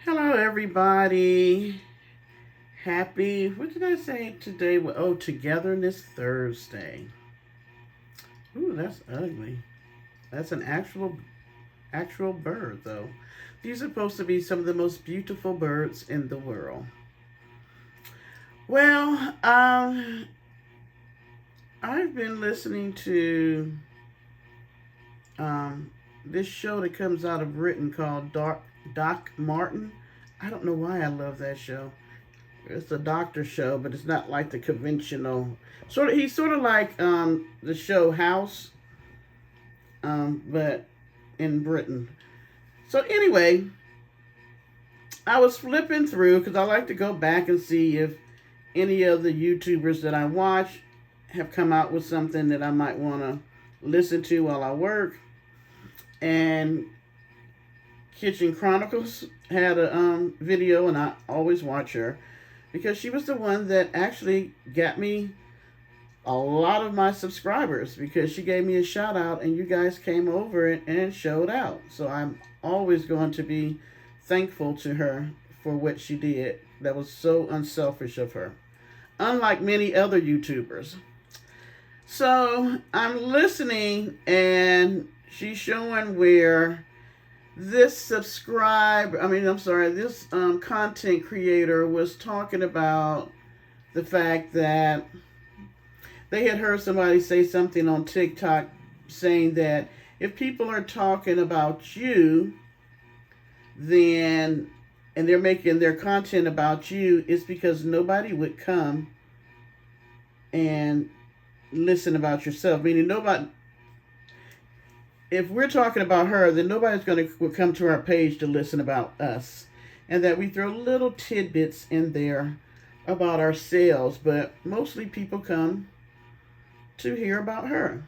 Hello, everybody. Happy, what did I say today? Oh, Togetherness Thursday. Ooh, that's ugly. That's an actual bird, though. These are supposed to be some of the most beautiful birds in the world. Well, I've been listening to um, this show that comes out of Britain called Doc Martin. I don't know why I love that show. It's a doctor show, but it's not like the conventional sort of. He's sort of like the show House, but in Britain. So anyway, I was flipping through because I like to go back and see if any of the YouTubers that I watch have come out with something that I might want to listen to while I work. And Kitchen Chronicles had a video, and I always watch her because she was the one that actually got me a lot of my subscribers because she gave me a shout out and you guys came over and showed out. So I'm always going to be thankful to her for what she did. That was so unselfish of her, unlike many other YouTubers. So I'm listening and she's showing where this content creator was talking about the fact that they had heard somebody say something on TikTok saying that if people are talking about you, then and they're making their content about you, it's because nobody would come and listen about yourself. Meaning nobody, if we're talking about her, then nobody's going to come to our page to listen about us. And that we throw little tidbits in there about ourselves, but mostly people come to hear about her.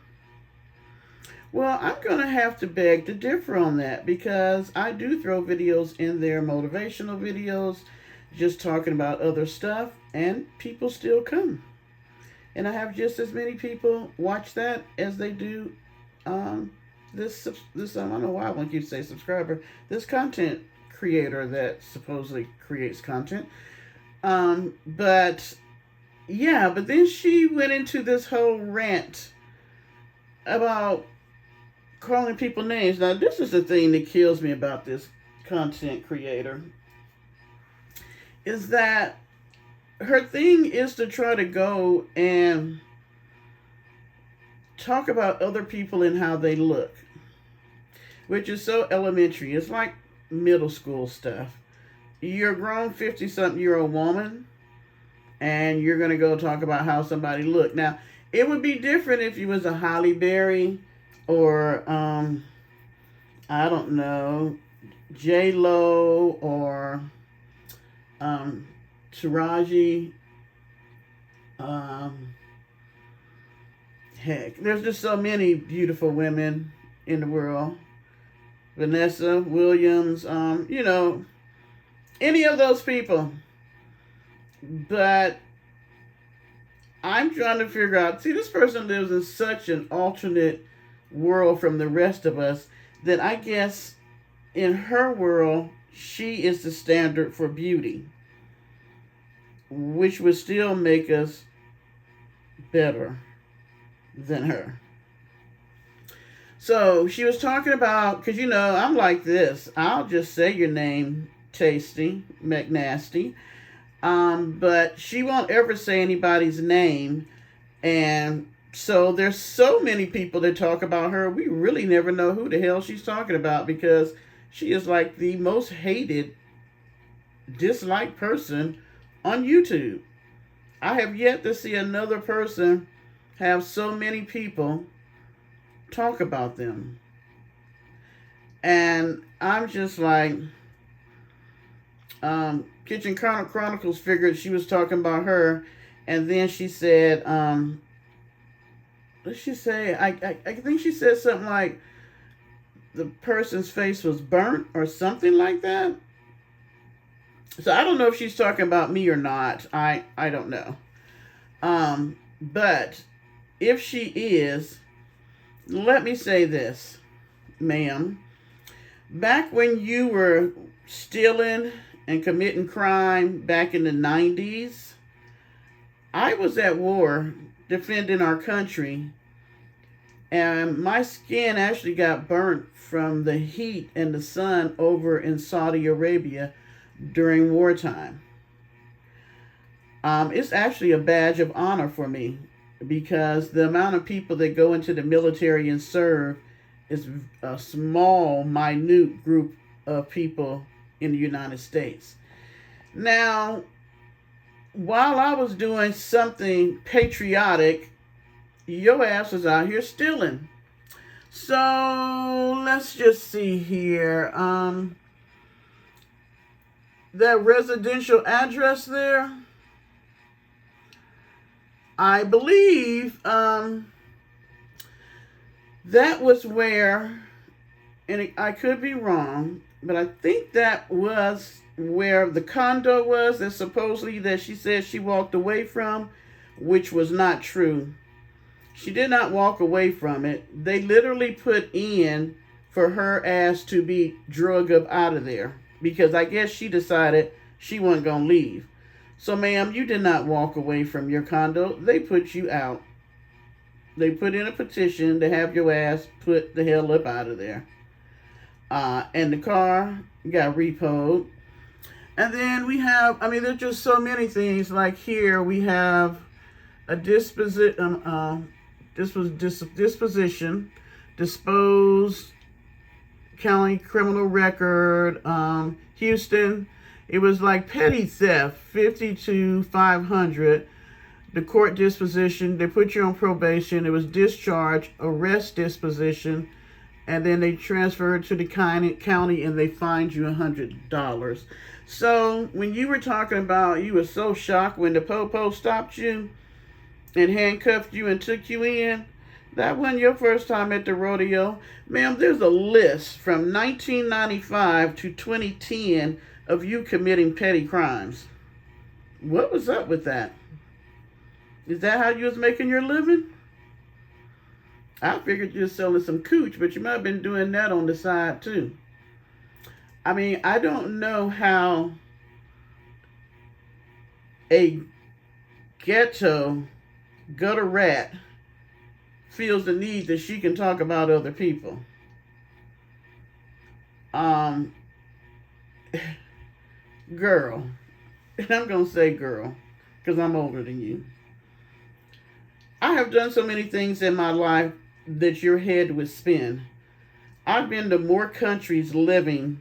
Well, I'm going to have to beg to differ on that because I do throw videos in there, motivational videos, just talking about other stuff, and people still come. And I have just as many people watch that as they do this I don't know why I want you to say subscriber, this content creator that supposedly creates content. But yeah, but then she went into this whole rant about calling people names. Now, this is the thing that kills me about this content creator is that her thing is to try to go and talk about other people and how they look, which is so elementary. It's like middle school stuff. You're a grown 50-something-year-old woman and you're going to go talk about how somebody looked. Now, it would be different if you was a Holly Berry or, I don't know, J-Lo or Taraji. Heck, there's just so many beautiful women in the world. Vanessa Williams, any of those people. But I'm trying to figure out, see, this person lives in such an alternate world from the rest of us that I guess in her world, she is the standard for beauty, which would still make us better than her. So she was talking about, because I'm like this. I'll just say your name, Tasty McNasty. But she won't ever say anybody's name. And so there's so many people that talk about her. We really never know who the hell she's talking about because she is like the most hated, disliked person on YouTube. I have yet to see another person have so many people talk about them. And I'm just like, Kitchen Chronicles figured she was talking about her, and then she said, what did she say? I think she said something like the person's face was burnt or something like that. So I don't know if she's talking about me or not. I don't know. But if she is, let me say this, ma'am. Back when you were stealing and committing crime back in the 90s. I was at war defending our country, and my skin actually got burnt from the heat and the sun over in Saudi Arabia during wartime. It's actually a badge of honor for me because the amount of people that go into the military and serve is a small, minute group of people in the United States. Now, while I was doing something patriotic, your ass was out here stealing. So let's just see here. That residential address there, I believe that was where, and I could be wrong, but I think that was where the condo was that supposedly that she said she walked away from, which was not true. She did not walk away from it. They literally put in for her ass to be drug up out of there because I guess she decided she wasn't going to leave. So, ma'am, you did not walk away from your condo. They put you out. They put in a petition to have your ass put the hell up out of there. And the car got repoed. And then we have, there's just so many things. Like here, we have a disposition, disposed county criminal record, Houston. It was like petty theft, 52,500. The court disposition, they put you on probation. It was discharge, arrest disposition, and then they transferred to the county and they fined you $100. So when you were talking about you were so shocked when the popo stopped you and handcuffed you and took you in, that wasn't your first time at the rodeo. Ma'am, there's a list from 1995 to 2010 of you committing petty crimes. What was up with that? Is that how you was making your living? I figured you were selling some cooch, but you might have been doing that on the side too. I don't know how a gutter rat feels the need that she can talk about other people. Girl, and I'm going to say girl, because I'm older than you. I have done so many things in my life that your head would spin. I've been to more countries living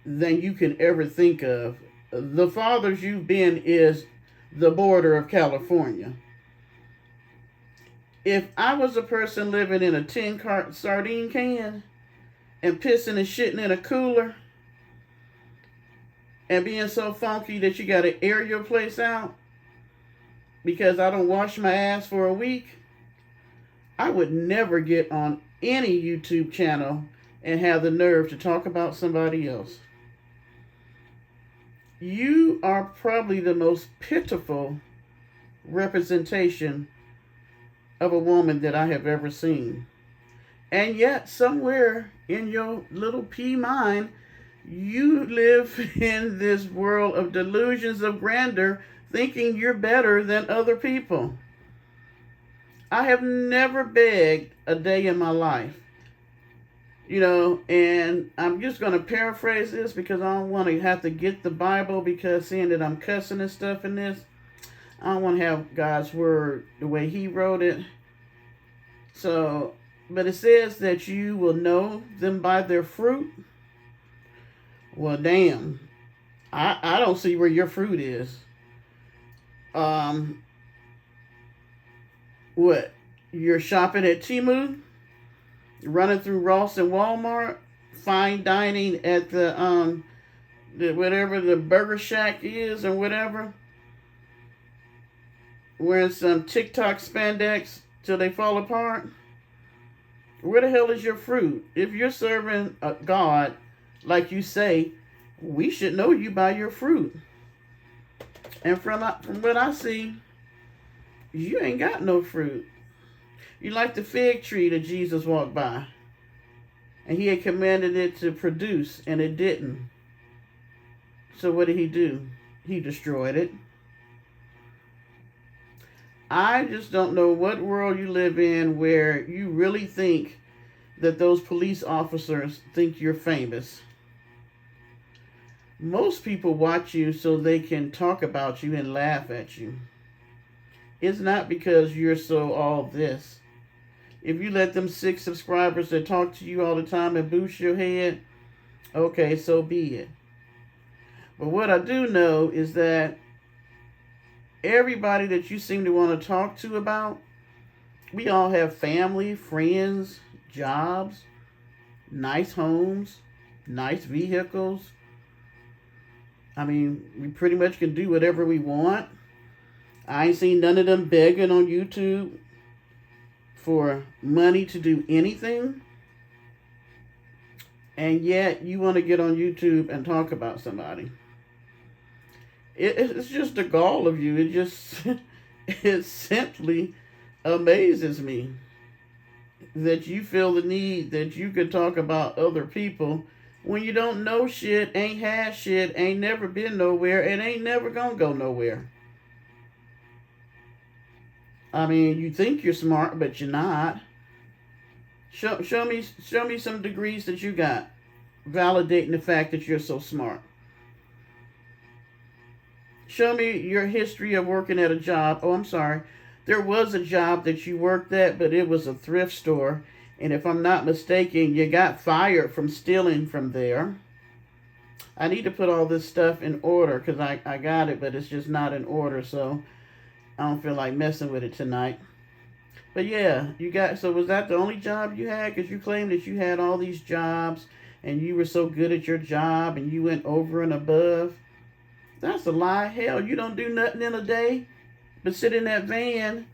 than you can ever think of. The farthest you've been is the border of California. If I was a person living in a tin sardine can and pissing and shitting in a cooler and being so funky that you got to air your place out because I don't wash my ass for a week, I would never get on any YouTube channel and have the nerve to talk about somebody else. You are probably the most pitiful representation of a woman that I have ever seen. And yet, somewhere in your little pea mind, you live in this world of delusions of grandeur, thinking you're better than other people. I have never begged a day in my life. And I'm just going to paraphrase this because I don't want to have to get the Bible, because seeing that I'm cussing and stuff in this, I don't want to have God's word the way he wrote it. So, but it says that you will know them by their fruit. Well, damn. I don't see where your fruit is. What? You're shopping at Temu? Running through Ross and Walmart? Fine dining at the whatever the Burger Shack is or whatever? Wearing some TikTok spandex till they fall apart? Where the hell is your fruit? If you're serving a God like you say, we should know you by your fruit. And from what I see, you ain't got no fruit. You like the fig tree that Jesus walked by, and he had commanded it to produce, and it didn't. So what did he do? He destroyed it. I just don't know what world you live in where you really think that those police officers think you're famous. Most people watch you so they can talk about you and laugh at you. It's not because you're so all this. If you let them 6 subscribers that talk to you all the time and boost your head, okay, so be it. But what I do know is that everybody that you seem to want to talk to about, we all have family, friends, jobs, nice homes, nice vehicles. I mean, we pretty much can do whatever we want. I ain't seen none of them begging on YouTube for money to do anything. And yet you want to get on YouTube and talk about somebody. It's just the gall of you. It just, it simply amazes me that you feel the need that you could talk about other people when you don't know shit, ain't had shit, ain't never been nowhere, and ain't never gonna go nowhere. I mean, you think you're smart, but you're not. Show me some degrees that you got, validating the fact that you're so smart. Show me your history of working at a job. Oh, I'm sorry. There was a job that you worked at, but it was a thrift store. And if I'm not mistaken, you got fired from stealing from there. I need to put all this stuff in order because I got it, but it's just not in order. So I don't feel like messing with it tonight. But yeah, so was that the only job you had? Because you claimed that you had all these jobs and you were so good at your job and you went over and above. That's a lie. Hell, you don't do nothing in a day but sit in that van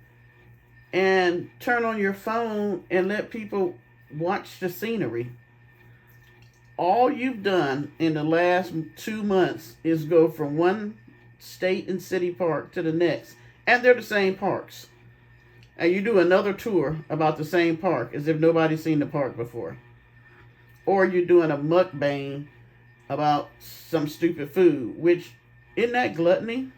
and turn on your phone and let people watch the scenery. All you've done in the last 2 months is go from one state and city park to the next. And they're the same parks. And you do another tour about the same park as if nobody's seen the park before. Or you're doing a mukbang about some stupid food, which, isn't that gluttony?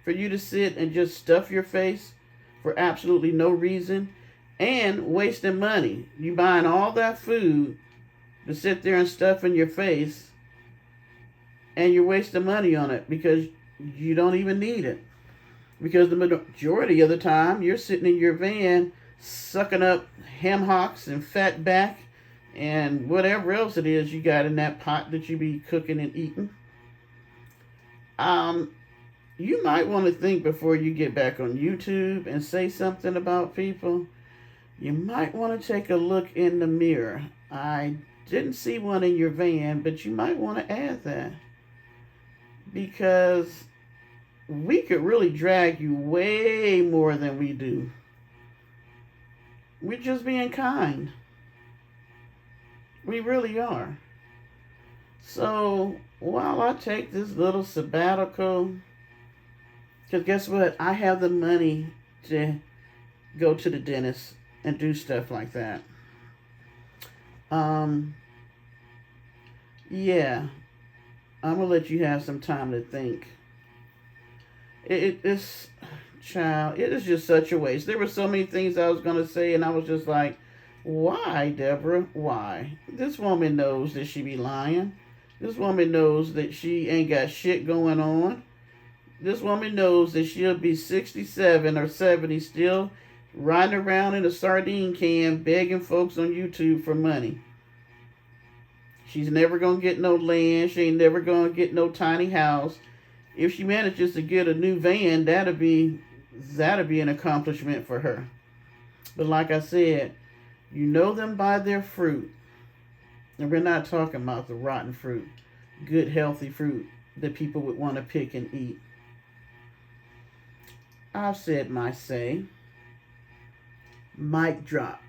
For you to sit and just stuff your face for absolutely no reason and wasting money. You buying all that food to sit there and stuff in your face and you're wasting money on it because you don't even need it. Because the majority of the time you're sitting in your van sucking up ham hocks and fat back and whatever else it is you got in that pot that you be cooking and eating. You might want to think before you get back on YouTube and say something about people. You might want to take a look in the mirror. I didn't see one in your van, but you might want to add that. Because we could really drag you way more than we do. We're just being kind. We really are. So while I take this little sabbatical, because guess what? I have the money to go to the dentist and do stuff like that. Yeah, I'm gonna let you have some time to think. It's, child, it is just such a waste. There were so many things I was gonna say, and I was just like, why, Deborah? Why? This woman knows that she be lying. This woman knows that she ain't got shit going on. This woman knows that she'll be 67 or 70 still riding around in a sardine can begging folks on YouTube for money. She's never going to get no land. She ain't never going to get no tiny house. If she manages to get a new van, that'll be an accomplishment for her. But like I said, you know them by their fruit. And we're not talking about the rotten fruit. Good, healthy fruit that people would want to pick and eat. I've said my say. Mic drop.